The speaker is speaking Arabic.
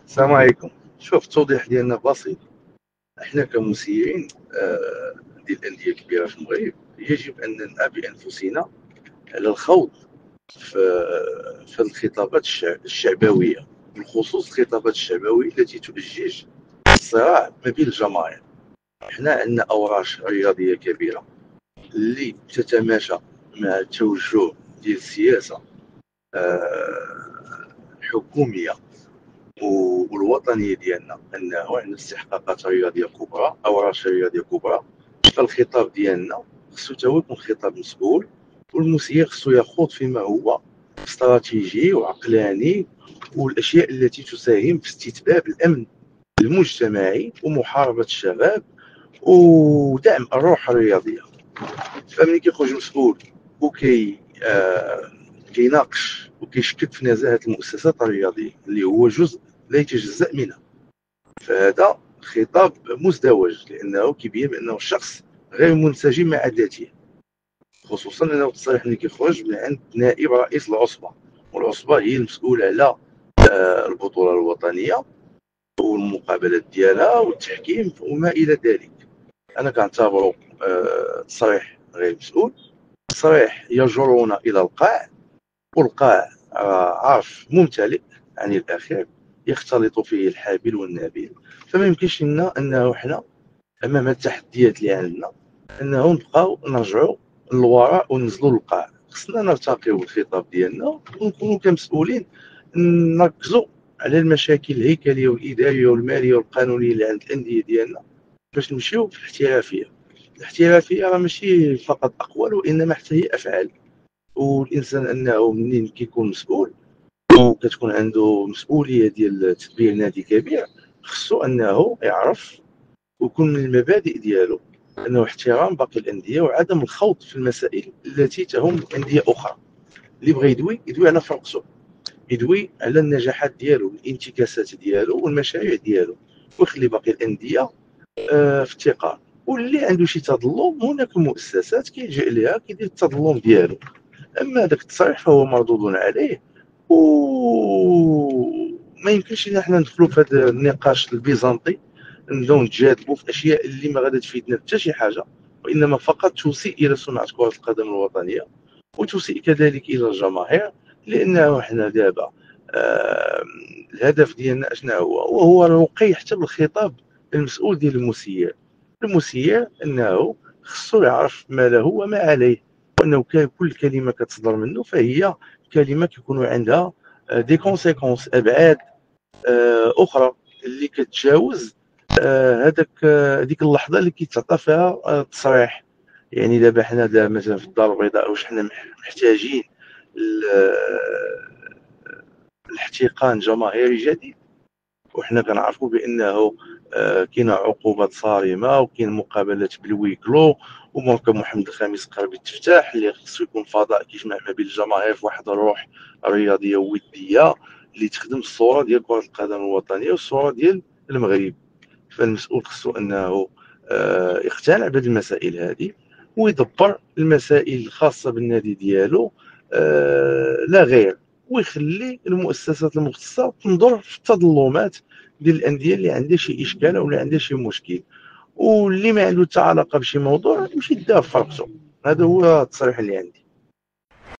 السلام عليكم. شوف التوضيح ديالنا بسيط. احنا كمسيرين ديال الانديه الكبيره في المغرب يجب ان ننأى بانفسنا على الخوض في الخطابات الشعبويه، بالخصوص الخطابات الشعبويه التي تؤجج الصراع ما بين الجماهير. احنا عندنا اوراش رياضيه كبيره اللي تتماشى مع التوجه ديال السياسه الحكوميه والوطنيه ديالنا، انه عندنا استحقاقات رياضيه كبرى، اوراش رياضيه كبرى. فالخطاب ديالنا خصو تا هو يكون خطاب مسؤول، والمسير خصو يخوض فيما هو استراتيجي وعقلاني، والاشياء التي تساهم في استتباب الامن المجتمعي ومحاربه الشباب ودعم الروح الرياضيه. فملي كيخرج مسؤول وكي كيناقش وكيشكك في نزاهه المؤسسات الرياضيه اللي هو جزء لا يتجزأ منها، فهذا خطاب مزدوج، لانه كيبين بانه الشخص غير منسجم مع ذاته، خصوصا انه التصريح اللي كيخرج من عند نائب رئيس العصبه، والعصبه هي المسؤوله على البطوله الوطنيه والمقابلات ديالها والتحكيم وما الى ذلك. انا كنعتبره تصريح غير مسؤول، تصريح يجرنا الى القاع، والقاع عارف ممتلئ عن الاخر يختلط فيه الحابل والنابل. فما يمكنش لنا انه حنا امام التحديات اللي عندنا انه نبقاو نرجعوا للوراء وننزلوا للقاع. خصنا نرتقيو بالخطاب ديالنا ونكونوا كمسؤولين نركزوا على المشاكل الهيكليه والاداريه والماليه والقانونيه اللي عند الانديه ديالنا باش نمشيو في الاحترافيه. الاحترافيه راه ماشي فقط اقوال، وانما حتى هي افعال. والانسان انه منين كيكون مسؤول وكتكون عنده مسؤوليه ديال تدبير نادي كبير، خصو انه يعرف ويكون من المبادئ ديالو انه احترام باقي الانديه وعدم الخوض في المسائل التي تهم انديه اخرى. اللي بغى يدوي على فرقته، يدوي على النجاحات ديالو، الانتكاسات ديالو والمشاريع ديالو، ويخلي باقي الانديه في الثقه. واللي عنده شي تظلم هناك مؤسسات كيلجأ لها كيدير التظلم ديالو. اما هذاك التصريح فهو مردود عليه، وما يمكنش ان احنا ندخلوا في هذا النقاش البيزنطي نبداو نتجادلوا في اشياء اللي ما غادي تفيدنا حتى شي حاجه، وانما فقط تسيء الى صناعه كره القدم الوطنيه وتسيء كذلك الى الجماهير. لانه احنا دابا آه الهدف ديالنا اشنا وهو الرقي حتى بالخطاب المسؤول ديال المسير. المسير انه خصو يعرف ما له وما عليه، وانه كل كلمه كتصدر منه فهي كلمه كيكونوا عندها دي كونسيكونس، ابعاد اخرى اللي كتجاوز هذيك اللحظه اللي كيتعطى فيها التصريح. يعني دابا حنا مثلا في الدار البيضاء واش حنا محتاجين الاحتقان جماهيري جديد، وحنا كنعرفوا بانه كاينه عقوبات صارمه وكاين مقابلات بالويكلو، ومركب محمد الخامس قرب يتفتح اللي خصو يكون فضاء كيجمع ما بين الجماهير في واحد الروح رياضيه وديه اللي تخدم الصوره ديال كره القدم الوطنيه والصوره ديال المغرب. فالمسؤول خصو انه يقتنع بهذه المسائل هذه ويدبر المسائل الخاصه بالنادي ديالو لا غير، ويخلي المؤسسات المختصه تنظر في التظلمات ديال الانديه اللي عندها شي اشكال ولا عندها شي مشكل، واللي ما عنده حتى علاقه بشي موضوع يمشي يدافع فرقته. هذا هو التصريح اللي عندي.